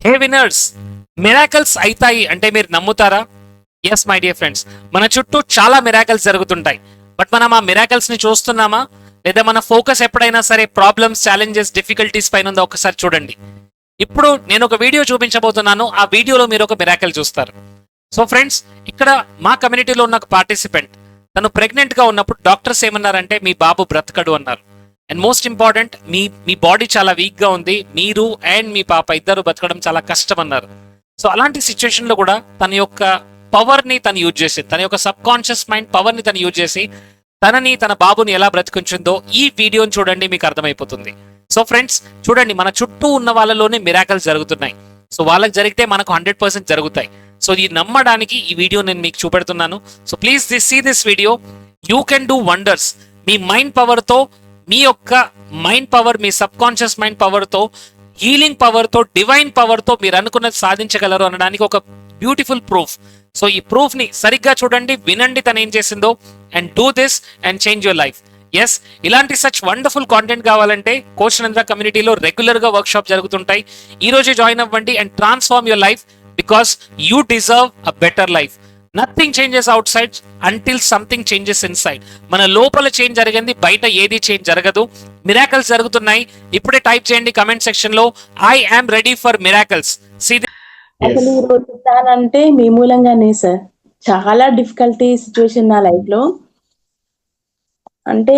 హే winners, miracles అయితాయి అంటే మీరు నమ్ముతారా? ఎస్ మై డియర్ ఫ్రెండ్స్, మన చుట్టూ చాలా మిరాకల్స్ జరుగుతుంటాయి. బట్ మనం ఆ మిరాకల్స్ ని చూస్తున్నామా? లేదా మన ఫోకస్ ఎప్పుడైనా సరే ప్రాబ్లమ్స్, ఛాలెంజెస్, డిఫికల్టీస్ పైన ఉందో ఒకసారి చూడండి. ఇప్పుడు నేను ఒక వీడియో చూపించబోతున్నాను. ఆ వీడియోలో మీరు ఒక మిరాకల్ చూస్తారు. సో ఫ్రెండ్స్, ఇక్కడ మా కమ్యూనిటీలో ఉన్న ఒక పార్టిసిపెంట్, తను ప్రెగ్నెంట్ గా ఉన్నప్పుడు డాక్టర్స్ ఏమన్నారంటే మీ బాబు బ్రతకడు అన్నారు. And most important, me body చాలా వీక్ గా ఉంది, మీరు అండ్ మీ పాప ఇద్దరు బతకడం చాలా కష్టం అన్నారు. సో అలాంటి సిచ్యువేషన్ లో కూడా తన యొక్క పవర్ ని తను యూజ్ చేసి, తన యొక్క సబ్ కాన్షియస్ మైండ్ పవర్ ని తను యూజ్ చేసి తనని, తన బాబుని ఎలా బ్రతికించిందో ఈ వీడియోని చూడండి, మీకు అర్థమైపోతుంది. సో ఫ్రెండ్స్ చూడండి, మన చుట్టూ ఉన్న వాళ్ళలోనే మిరాకల్స్ జరుగుతున్నాయి. సో వాళ్ళకి జరిగితే మనకు 100% జరుగుతాయి. సో ఇది నమ్మడానికి ఈ వీడియో నేను మీకు చూపెడుతున్నాను. So please see this video. You can do wonders. మీ మైండ్ పవర్ తో, మీ యొక్క మైండ్ పవర్, మీ సబ్ కాన్షియస్ మైండ్ పవర్ తో, హీలింగ్ పవర్ తో, డివైన్ పవర్ తో మీరు అనుకున్నది సాధించగలరు అనడానికి ఒక బ్యూటిఫుల్ ప్రూఫ్. సో ఈ ప్రూఫ్ ని సరిగ్గా చూడండి, వినండి తను ఏం చేసిందో, and do this and change your life. Yes, ఇలాంటి సచ్ వండర్ఫుల్ కాంటెంట్ కావాలంటే కోచ్ నంద్ర కమ్యూనిటీలో రెగ్యులర్ గా వర్క్ షాప్ జరుగుతుంటాయి. ఈ రోజే జాయిన్ అవ్వండి and transform your life, because you deserve a better life. Nothing changes out side until something changes in side. మన లోపల చేంజ్ జరిగింది, బయట ఏది చేంజ్ జరగదు. మిరాకల్స్ జరుగుతున్నాయి. ఇప్పుడే టైప్ చేయండి కమెంట్ సెక్షన్ లో, I am ready for miracles. అసలు ఈ రోజు అంటే మీ మూలంగానే సార్, చాలా డిఫికల్టీ సిచ్యువేషన్ నా లైఫ్ లో. అంటే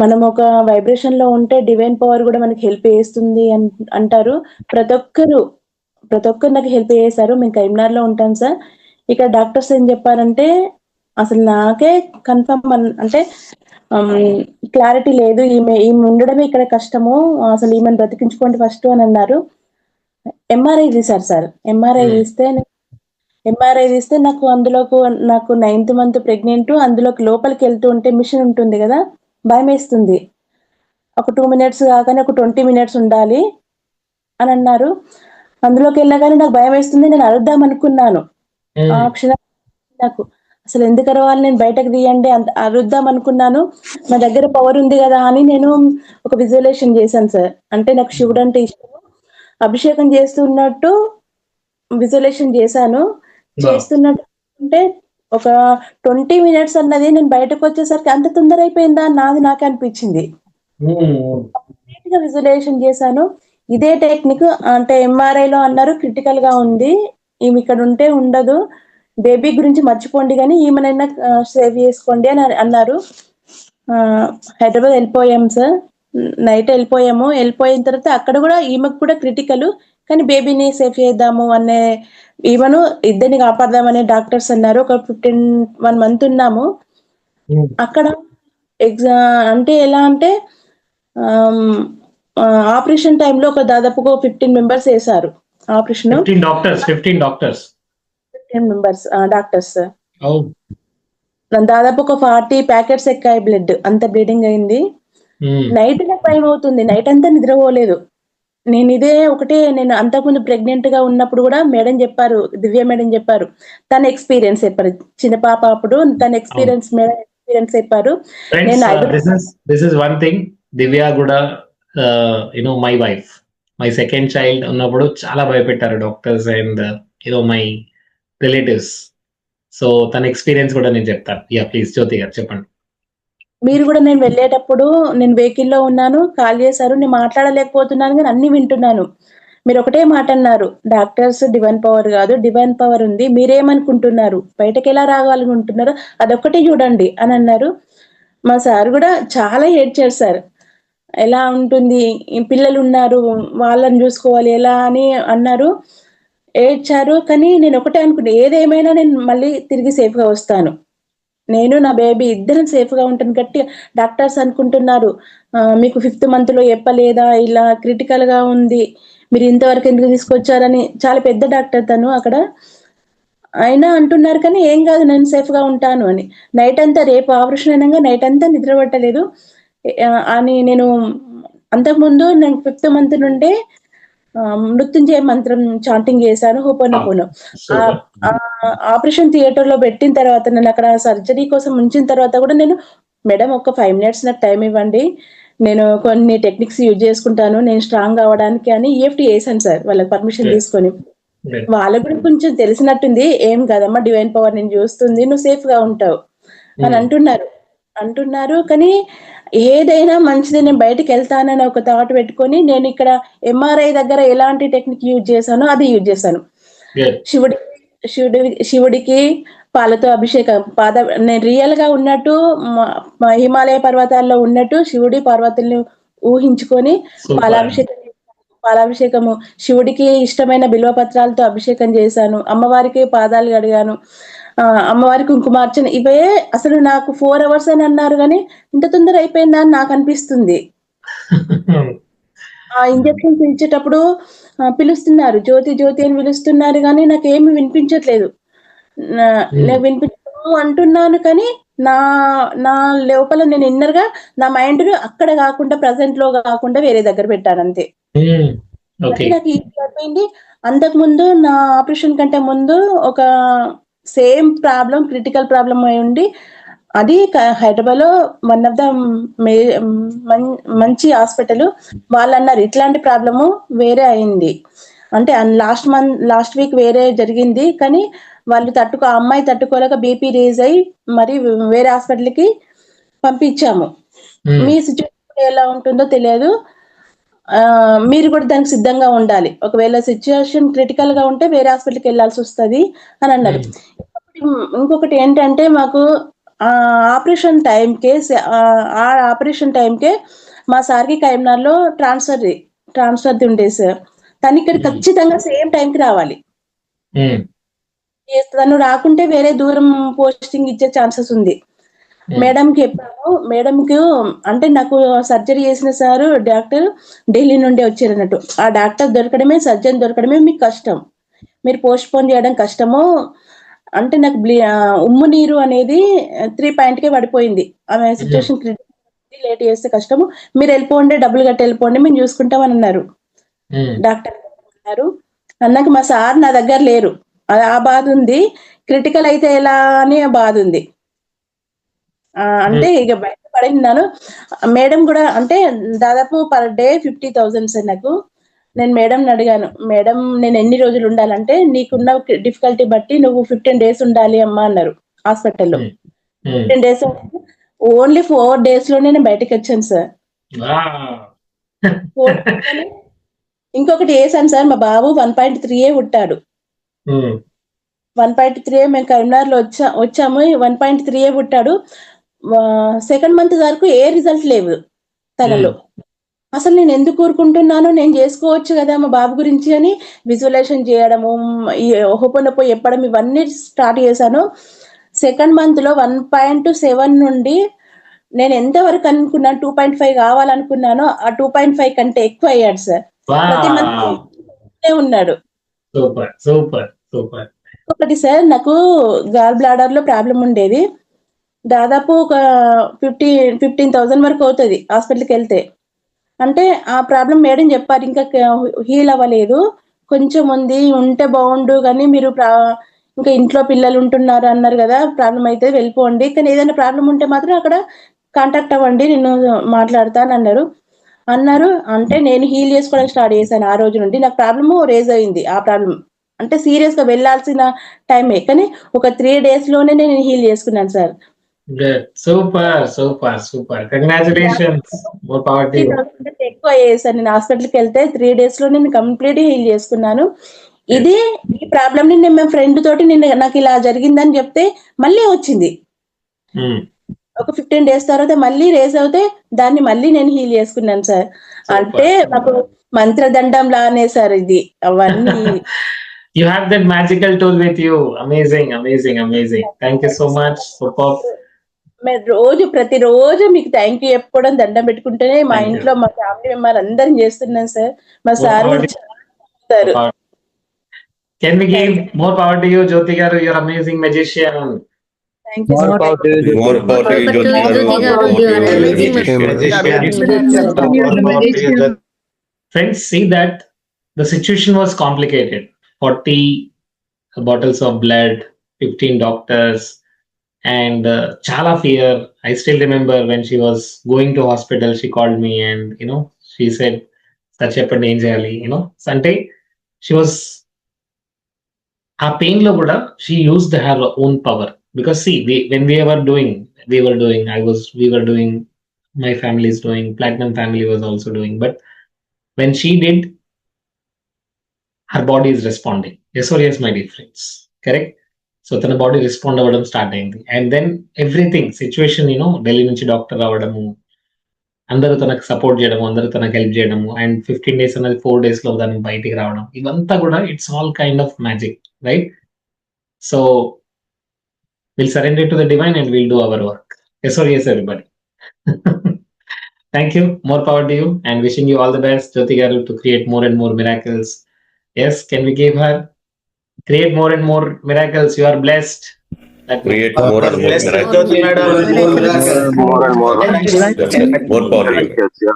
మనం ఒక వైబ్రేషన్ లో ఉంటే డివైన్ పవర్ కూడా మనకి హెల్ప్ చేస్తుంది అంటారు. ప్రతి ఒక్కరు నాకు హెల్ప్ చేశారు. మేము కరీంనగర్ లో ఉంటాం సార్. ఇక్కడ డాక్టర్స్ ఏం చెప్పారంటే, అసలు నాకే కన్ఫర్మ్ అంటే క్లారిటీ లేదు, ఈమె ఉండడమే ఇక్కడ కష్టము, అసలు ఈమెను బ్రతికించుకోండి ఫస్ట్ అని అన్నారు. ఎంఆర్ఐ తీశారు సార్. ఎంఆర్ఐ తీస్తే నాకు అందులోకి, నాకు 9th month ప్రెగ్నెంట్, అందులోకి లోపలికి వెళ్తూ ఉంటే మిషన్ ఉంటుంది కదా, భయం వేస్తుంది. ఒక 2 minutes కాగానే ఒక 20 minutes ఉండాలి అని అన్నారు. అందులోకి వెళ్ళగానే నాకు భయం వేస్తుంది. నేను అరుద్దాం అనుకున్నాను. ఆ క్షణం నాకు అసలు ఎందుకు అరవాలి, నేను బయటకు తీయండి అరుద్దాం అనుకున్నాను. నా దగ్గర పవర్ ఉంది కదా అని నేను ఒక విజువలైజేషన్ చేశాను సార్. అంటే నాకు శివుడు అంటే ఇష్టం. అభిషేకం చేస్తున్నట్టు విజువలైజేషన్ చేశాను. చేస్తున్నట్టు అంటే ఒక 20 minutes అన్నది నేను బయటకు వచ్చేసరికి అంత తొందర అయిపోయిందా నాది నాకే అనిపించింది. విజువలైజేషన్ చేశాను. ఇదే టెక్నిక్ అంటే ఎంఆర్ఐ లో అన్నారు క్రిటికల్ గా ఉంది, ఈమె ఇక్కడ ఉంటే ఉండదు, బేబీ గురించి మర్చిపోండి కానీ ఈమెనైనా సేవ్ చేసుకోండి అని అన్నారు. హైదరాబాద్ వెళ్ళిపోయాం సార్. నైట్ వెళ్ళిపోయిన తర్వాత అక్కడ కూడా ఈమెకు కూడా క్రిటికల్, కానీ బేబీని సేవ్ చేద్దాము అనే, ఈమెను ఇద్దరిని కాపాడదామనే డాక్టర్స్ అన్నారు. ఒక 1 month ఉన్నాము అక్కడ. అంటే ఎలా అంటే ఆపరేషన్ టైంలో ఒక దాదాపుగా 15 members వేశారు ఆపరేషన్. 15 doctors members doctors. దాదాపు ఒక 40 packets ఎక్కాయి బ్లడ్, అంత బ్లీడింగ్ అయింది. నైట్ నాకు భయం అవుతుంది, నైట్ అంతా నిద్రపోలేదు. నేను అంతకుముందు ప్రెగ్నెంట్ గా ఉన్నప్పుడు కూడా మేడం చెప్పారు, దివ్య మేడం చెప్పారు, తన ఎక్స్పీరియన్స్ చెప్పారు. చిన్న పాప అప్పుడు తన ఎక్స్పీరియన్స్ మేడం ఎక్స్పీరియన్స్ చెప్పారు. This is one thing. Divya కూడా my wife, my second child ఉన్నప్పుడు చాలా భయపెట్టారు doctors and my relatives. So తన ఎక్స్పీరియన్స్ కూడా నేను చెప్తాను. ప్లీజ్ జ్యోతి గారు చెప్పండి. మీరు కూడా, నేను వెళ్ళేటప్పుడు నేను వెహికల్లో ఉన్నాను, కాల్ చేశారు, నేను మాట్లాడలేకపోతున్నాను కానీ అన్ని వింటున్నాను. మీరు ఒకటే మాట అన్నారు, డాక్టర్స్ డివైన్ పవర్ కాదు, డివైన్ పవర్ ఉంది, మీరేమనుకుంటున్నారు, బయటకు ఎలా రావాలనుకుంటున్నారు, అదొక్కటే చూడండి అని అన్నారు. మా సార్ కూడా చాలా ఏడ్చారు సార్. ఎలా ఉంటుంది, పిల్లలు ఉన్నారు, వాళ్ళని చూసుకోవాలి ఎలా అని అన్నారు, ఏడ్చారు. కానీ నేను ఒకటే అనుకుంటే, ఏదేమైనా నేను మళ్ళీ తిరిగి సేఫ్ గా వస్తాను, నేను నా బేబీ ఇద్దరం సేఫ్ గా ఉంటాను. గట్టి డాక్టర్స్ అనుకుంటున్నారు, మీకు 5th month లో చెప్పలేదా, ఇలా క్రిటికల్ గా ఉంది, మీరు ఇంతవరకు ఎందుకు తీసుకొచ్చారని. చాలా పెద్ద డాక్టర్ తను అక్కడ, అయినా అంటున్నారు కానీ ఏం కాదు, నేను సేఫ్ గా ఉంటాను అని. నైట్ అంతా, రేపు ఆపరేషన్ అయినాక నైట్ అంతా నిద్ర పట్టలేదు అని. నేను అంతకుముందు నేను 5th month నుండే మృత్యుంజయ మంత్రం చాంటింగ్ చేశాను, హోపోనోపోనో. ఆపరేషన్ థియేటర్ లో పెట్టిన తర్వాత, నేను అక్కడ సర్జరీ కోసం ఉంచిన తర్వాత కూడా నేను, మేడం ఒక 5 minutes నాకు టైం ఇవ్వండి, నేను కొన్ని టెక్నిక్స్ యూజ్ చేసుకుంటాను నేను స్ట్రాంగ్ అవ్వడానికి అని ఈఎఫ్టీ చేశాను సార్ వాళ్ళకి పర్మిషన్ Yes. తీసుకొని. Yes. వాళ్ళకు కూడా కొంచెం తెలిసినట్టుంది, ఏం కదమ్మా డివైన్ పవర్ నేను చూస్తుంది, నువ్వు సేఫ్ గా ఉంటావు అని అంటున్నారు. కానీ ఏదైనా మంచిది, నేను బయటికి వెళ్తానని ఒక థాట్ పెట్టుకొని నేను ఇక్కడ ఎంఆర్ఐ దగ్గర ఎలాంటి టెక్నిక్ యూజ్ చేశానో అది యూజ్ చేశాను. Good. శివుడికి పాలతో అభిషేకం, నేను రియల్ గా ఉన్నట్టు మా హిమాలయ పర్వతాల్లో ఉన్నట్టు శివుడి పార్వతుల్ని ఊహించుకొని Super. పాలాభిషేకము, శివుడికి ఇష్టమైన బిల్వ పత్రాలతో అభిషేకం చేశాను, అమ్మవారికి పాదాలు కడిగాను, అమ్మవారికి కుంకుమార్చన. ఇవే అసలు నాకు 4 hours అని అన్నారు కానీ ఇంత తొందర అయిపోయిందా అని నాకు అనిపిస్తుంది. ఆ ఇంజెక్షన్స్ ఇచ్చేటప్పుడు పిలుస్తున్నారు, జ్యోతి జ్యోతి అని పిలుస్తున్నారు కానీ నాకేమి వినిపించట్లేదు. నేను వినిపించను అంటున్నాను కానీ నా లోపల నేను ఇన్నర్ గా నా మైండ్ అక్కడ కాకుండా ప్రెసెంట్ లో కాకుండా వేరే దగ్గర పెట్టాను అంతే. నాకు ఈజీ అయిపోయింది. అంతకు ముందు నా ఆపరేషన్ కంటే ముందు ఒక సేమ్ ప్రాబ్లం, క్రిటికల్ ప్రాబ్లం అయి ఉండి, అది హైదరాబాద్ లో వన్ ఆఫ్ ద మంచి హాస్పిటల్. వాళ్ళు అన్నారు ఇట్లాంటి ప్రాబ్లము వేరే అయింది అంటే లాస్ట్ వీక్ వేరే జరిగింది, కానీ వాళ్ళు ఆ అమ్మాయి తట్టుకోలేక బీపీ రేజ్ అయ్యి మరి వేరే హాస్పిటల్ కి పంపించాము. మీ సిచ్యువేషన్ ఎలా ఉంటుందో తెలియదు, మీరు కూడా దానికి సిద్ధంగా ఉండాలి, ఒకవేళ సిచ్యువేషన్ క్రిటికల్ గా ఉంటే వేరే హాస్పిటల్కి వెళ్ళాల్సి వస్తుంది అని అన్నారు. ఇంకొకటి ఏంటంటే మాకు ఆపరేషన్ టైంకే మా సార్కి కరీంనగర్ లో ట్రాన్స్ఫర్ ఉండేది సార్. తను ఇక్కడ ఖచ్చితంగా సేమ్ టైంకి రావాలి, తను రాకుంటే వేరే దూరం పోస్టింగ్ ఇచ్చే ఛాన్సెస్ ఉంది. మేడంకి చెప్పాను, మేడంకి అంటే నాకు సర్జరీ చేసిన సారు డాక్టర్ ఢిల్లీ నుండి వచ్చారు అన్నట్టు. ఆ డాక్టర్ దొరకడమే, సర్జన్ దొరకడమే మీకు కష్టం, మీరు పోస్ట్ పోన్ చేయడం కష్టము అంటే నాకు ఉమ్ము నీరు అనేది 3 పాయింట్కే పడిపోయింది. ఆమె సిచ్యువేషన్ లేట్ చేస్తే కష్టము, మీరు వెళ్ళిపోండి, డబ్బులు కట్టి వెళ్ళిపోండి, మేము చూసుకుంటామని అన్నారు. డాక్టర్ అన్నారు. అన్నాక మా సార్ నా దగ్గర లేరు, ఆ బాధ ఉంది. క్రిటికల్ అయితే ఎలా అని ఆ బాధ ఉంది. అంటే ఇక బయట పడినాను. మేడం కూడా అంటే దాదాపు పర్ డే 50,000 సార్ నాకు. నేను మేడంని అడిగాను, మేడం నేను ఎన్ని రోజులు ఉండాలంటే నీకున్న డిఫికల్టీ బట్టి నువ్వు 15 days ఉండాలి అమ్మా అన్నారు హాస్పిటల్లో. 15 days ఓన్లీ 4 days లోనే నేను బయటకు వచ్చాను సార్. ఇంకొకటి వేసాను సార్, మా బాబు 1.3 పుట్టాడు. 1.3 మేము కరీంనగర్ లో వచ్చాము, 1.3 పుట్టాడు. 2nd month వరకు ఏ రిజల్ట్ లేవు తనలో. అసలు నేను ఎందుకు ఊరుకుంటున్నాను, నేను చేసుకోవచ్చు కదా మా బాబు గురించి అని విజువలైజేషన్ చేయడము, హోపోనొప్పో చెప్పడం, ఇవన్నీ స్టార్ట్ చేశాను. 2nd month లో 1.7 నుండి నేను ఎంతవరకు అనుకున్నాను 2.5 కావాలనుకున్నానో ఆ 2.5 కంటే ఎక్కువ అయ్యాడు సార్. ప్రతి మంత్ ఉన్నాడు. ఒకటి సార్, నాకు గాల్ బ్లాడర్ లో ప్రాబ్లం ఉండేది, దాదాపు ఒక 15,000 వరకు అవుతుంది హాస్పిటల్కి వెళ్తే. అంటే ఆ ప్రాబ్లం మేడం చెప్పారు ఇంకా హీల్ అవ్వలేదు, కొంచెం ఉంది, ఉంటే బాగుండు కానీ మీరు ఇంకా ఇంట్లో పిల్లలు ఉంటున్నారు అన్నారు కదా, ప్రాబ్లం అయితే వెళ్ళిపోండి, కానీ ఏదైనా ప్రాబ్లం ఉంటే మాత్రం అక్కడ కాంటాక్ట్ అవ్వండి, నేను మాట్లాడతాను అన్నారు. అంటే నేను హీల్ చేసుకోవడానికి స్టార్ట్ చేశాను. ఆ రోజు నుండి నాకు ప్రాబ్లము రేజ్ అయింది. ఆ ప్రాబ్లం అంటే సీరియస్ గా వెళ్ళాల్సిన టైమే, కానీ ఒక 3 days లోనే నేను హీల్ చేసుకున్నాను సార్. Super congratulations. ఎక్కువ చేశాను నేను హాస్పిటల్కి వెళ్తే 3 days లో నేను కంప్లీట్ హీల్ చేసుకున్నాను. ఇది ఈ ప్రాబ్లమ్ ని నేను ఫ్రెండ్ తోటి నాకు ఇలా జరిగిందని చెప్తే మళ్ళీ వచ్చింది. ఒక 15 days తర్వాత మళ్ళీ రేస్ అవుతే దాన్ని మళ్ళీ నేను హీల్ చేసుకున్నాను సార్. అంటే నాకు మంత్రదండం లానే సార్ ఇది అవన్నీ. You have that magical tool with you. Amazing. Thank you so much. Super. ప్రతిరోజు మీకు థ్యాంక్ యూ చెప్పుకోవడం, దండం పెట్టుకుంటేనే మా ఇంట్లో మా ఫ్యామిలీ మెంబర్ అందరం చేస్తున్నాం సార్. మా sir Can we give more power to you, Jyoti garu? You're amazing magician. Thank you. More power to you, Jyoti garu. Friends, see that the situation was complicated. 40 bottles of blood, 15 doctors, and chala fear. I still remember when she was going to hospital, she called me and she said such a ఏం చేయాలి అంటే she was ఆ pain లో కూడా she used her own power, because see, when we were doing we were doing, my family is doing, Platinum family was also doing, but when she did, her body is responding. Yes or yes, my dear friends, correct? So తన body respond అవ్వడం start అయింది. And then everything situation Delhi నుంచి doctor రావడము, అందరూ తనకు support చేయడము, అందరూ తనకు హెల్ప్ చేయడము, అండ్ 15 days అనేది 4 days లో దాన్ని బయటికి రావడం, ఇవంతా కూడా it's all kind of magic, right? So will surrender to the divine and will do our work. S R S everybody. Thank you, more power to you, and wishing you all the best, Jyothi గారు, to create more and more miracles. Yes, can we give her? Create more and more miracles. You are blessed. Create more and more Blessed miracles. Jyoti madam. More and more. More power to you.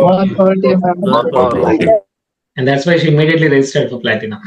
More power to you, ma'am. More power to you. And that's why she immediately registered for Platinum.